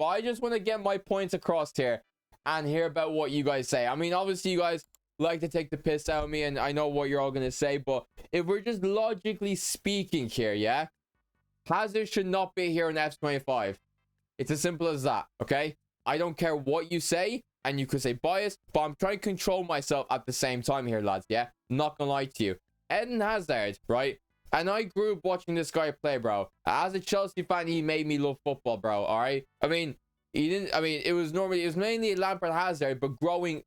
but I just want to get my points across here and hear about what you guys say. I mean, obviously, you guys like to take the piss out of me, and I know what you're all going to say, but if we're just logically speaking here, yeah, Hazard should not be here in F25. It's as simple as that, okay? I don't care what you say, and you could say bias, but I'm trying to control myself at the same time here, lads, yeah? Not gonna lie to you. Eden Hazard, right? And I grew up watching this guy play, bro. As a Chelsea fan, he made me love football, bro, alright? I mean, it was mainly Lampard Hazard, but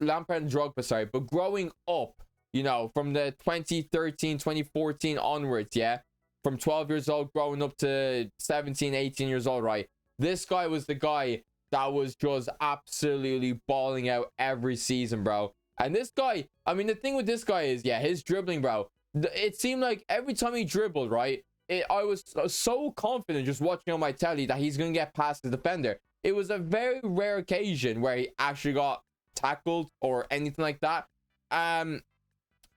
Lampard and Drogba, sorry, but growing up, you know, from the 2013, 2014 onwards, yeah? From 12 years old, growing up to 17, 18 years old, right? This guy was the guy that was just absolutely balling out every season, bro. And this guy, I mean, the thing with this guy is, yeah, his dribbling, bro. It seemed like every time he dribbled, right, I was so confident just watching on my telly that he's going to get past the defender. It was a very rare occasion where he actually got tackled or anything like that.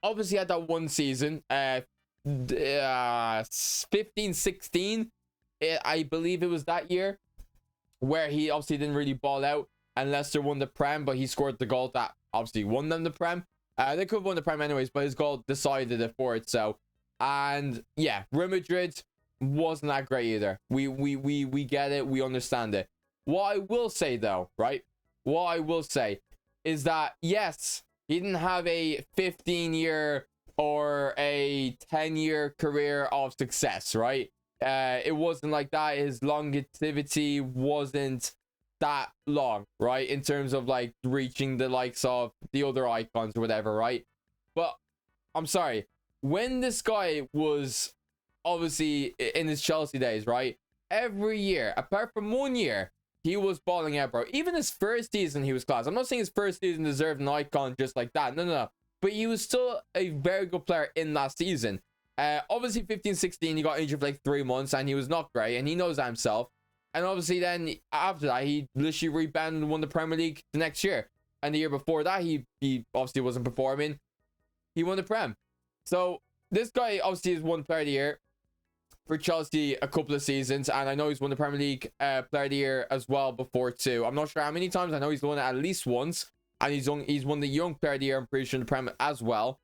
Obviously, had that one season, 15-16, I believe it was that year, where he obviously didn't really ball out and Leicester won the Prem, but he scored the goal that obviously won them the Prem. They could have won the Prem anyways, but his goal decided it for it. So, and yeah, Real Madrid wasn't that great either. We get it, we understand it. What I will say though, right? What I will say is that yes, he didn't have a 15-year or a 10-year career of success, right? It wasn't like that. His longevity wasn't that long, right? In terms of like reaching the likes of the other icons or whatever, right? But I'm sorry, when this guy was obviously in his Chelsea days, right? Every year, apart from 1 year, he was balling out, bro. Even his first season, he was class. I'm not saying his first season deserved an icon just like that. No. But he was still a very good player in that season. Obviously 15-16 he got injured for like 3 months and he was not great, and he knows that himself. And obviously then after that he literally rebounded and won the Premier League the next year, and the year before that he obviously wasn't performing. He won the Prem. So this guy obviously has won Player of the Year for Chelsea a couple of seasons, and I know he's won the Premier League Player of the Year as well before too. I'm not sure how many times. I know he's won it at least once, and he's won the Young Player of the Year, I'm pretty sure, in the Prem as well.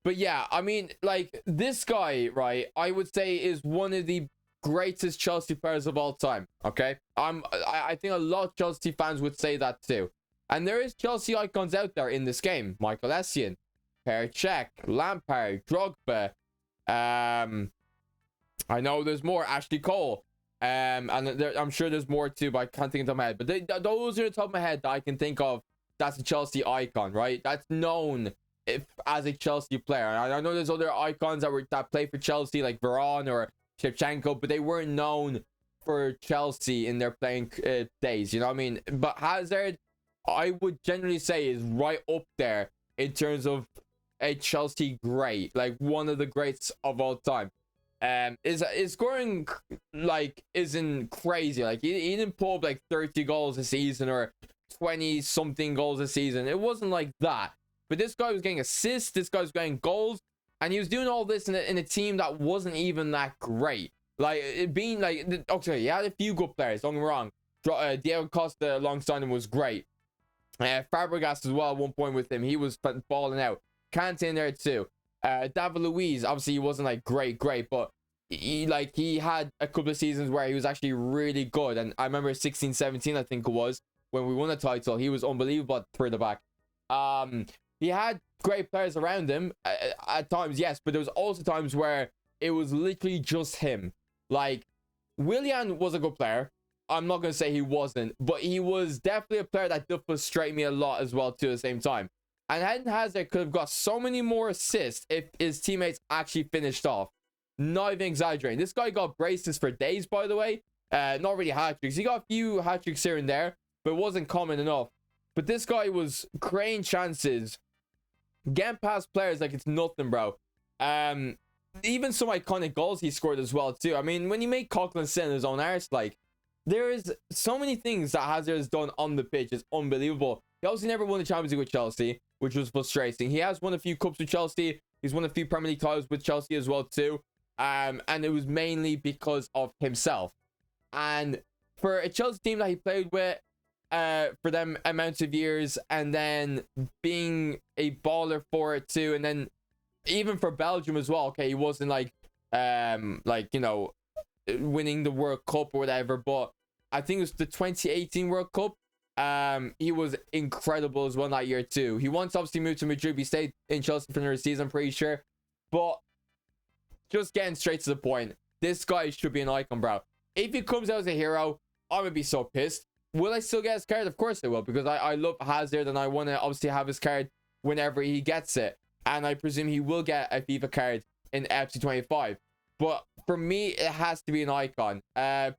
But yeah, I mean, like, this guy, right, I would say is one of the greatest Chelsea players of all time, okay? I think a lot of Chelsea fans would say that too. And there is Chelsea icons out there in this game. Michael Essien, Per Cech, Lampard, Drogba. I know there's more. Ashley Cole. And I'm sure there's more too, but I can't think of my head. But those are the top of my head that I can think of. That's a Chelsea icon, right? That's known as a Chelsea player. I know there's other icons that play for Chelsea, like Varane or Shevchenko, but they weren't known for Chelsea in their playing days, you know what I mean? But Hazard, I would generally say, is right up there in terms of a Chelsea great, like one of the greats of all time. His scoring like isn't crazy. Like he didn't pull up like 30 goals a season or 20 something goals a season. It wasn't like that. But this guy was getting assists, this guy was getting goals, and he was doing all this in a team that wasn't even that great. Like, it being like, okay, he had a few good players, don't get me wrong. Diego Costa alongside him was great. Fabregas as well at one point with him, he was balling out. Kante in there too. David Luiz, obviously he wasn't like great, but he had a couple of seasons where he was actually really good. And I remember 16-17, I think it was, when we won the title, he was unbelievable for the back. He had great players around him at times, yes, but there was also times where it was literally just him. Like, Willian was a good player. I'm not going to say he wasn't, but he was definitely a player that did frustrate me a lot as well, too, at the same time. And Eden Hazard could have got so many more assists if his teammates actually finished off. Not even exaggerating. This guy got braces for days, by the way. Not really hat-tricks. He got a few hat-tricks here and there, but it wasn't common enough. But this guy was creating chances, getting past players like it's nothing, bro. Even some iconic goals he scored as well too. I mean, when you make Coquelin sit in his own arse, like, there is so many things that Hazard has done on the pitch. It's unbelievable. He obviously never won the Champions League with Chelsea, which was frustrating. He has won a few cups with Chelsea. He's won a few Premier League titles with Chelsea as well too. And it was mainly because of himself. And for a Chelsea team that he played with for them amounts of years, and then being a baller for it too, and then even for Belgium as well. Okay, he wasn't like you know, winning the World Cup or whatever, but I think it was the 2018 World Cup. He was incredible as well that year too. He once obviously moved to Madrid. He stayed in Chelsea for another season, I'm pretty sure. But just getting straight to the point, this guy should be an icon, bro. If he comes out as a hero, I'm gonna be so pissed. Will I still get his card? Of course I will, because I love Hazard and I want to obviously have his card whenever he gets it. And I presume he will get a FIFA card in FC 25. But for me, it has to be an icon.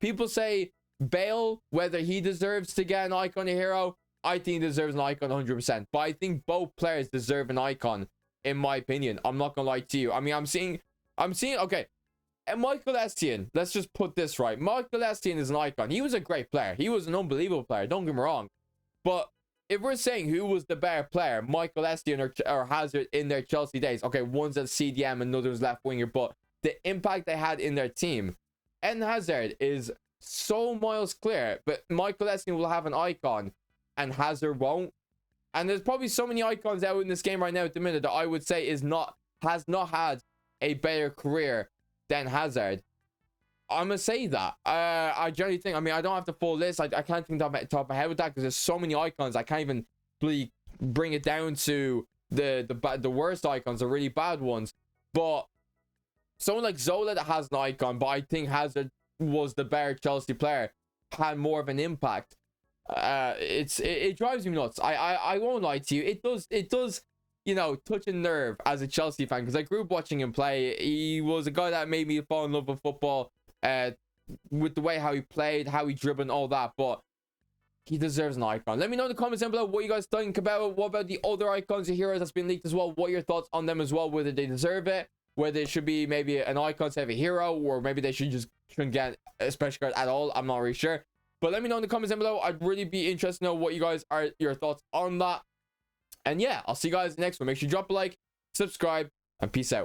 People say Bale, whether he deserves to get an icon or hero, I think he deserves an icon 100%. But I think both players deserve an icon, in my opinion. I'm not gonna lie to you. I mean, I'm seeing, okay. And Michael Essien, let's just put this right. Michael Essien is an icon. He was a great player. He was an unbelievable player. Don't get me wrong. But if we're saying who was the better player, Michael Essien or Hazard in their Chelsea days, okay, one's a CDM and another's left winger, but the impact they had in their team, Eden Hazard is so miles clear, but Michael Essien will have an icon and Hazard won't. And there's probably so many icons out in this game right now at the minute that I would say has not had a better career than Hazard. I'm gonna say that. I generally think, I mean, I don't have the full list. I can't think off the top of my head with that, because there's so many icons. I can't even really bring it down to the worst icons, the really bad ones. But someone like Zola that has an icon, but I think Hazard was the better Chelsea player, had more of an impact. It drives me nuts. I won't lie to you. It does, you know, touch a nerve as a Chelsea fan, because I grew up watching him play. He was a guy that made me fall in love with football, with the way how he played, how he dribbled and all that. But he deserves an icon. Let me know in the comments down below what you guys think about it. What about the other icons or heroes that's been leaked as well? What are your thoughts on them as well? Whether they deserve it, whether it should be maybe an icon instead of a hero, or maybe they shouldn't get a special card at all. I'm not really sure. But let me know in the comments down below. I'd really be interested to know what you guys are, your thoughts on that. And yeah, I'll see you guys next one. Make sure you drop a like, subscribe, and peace out.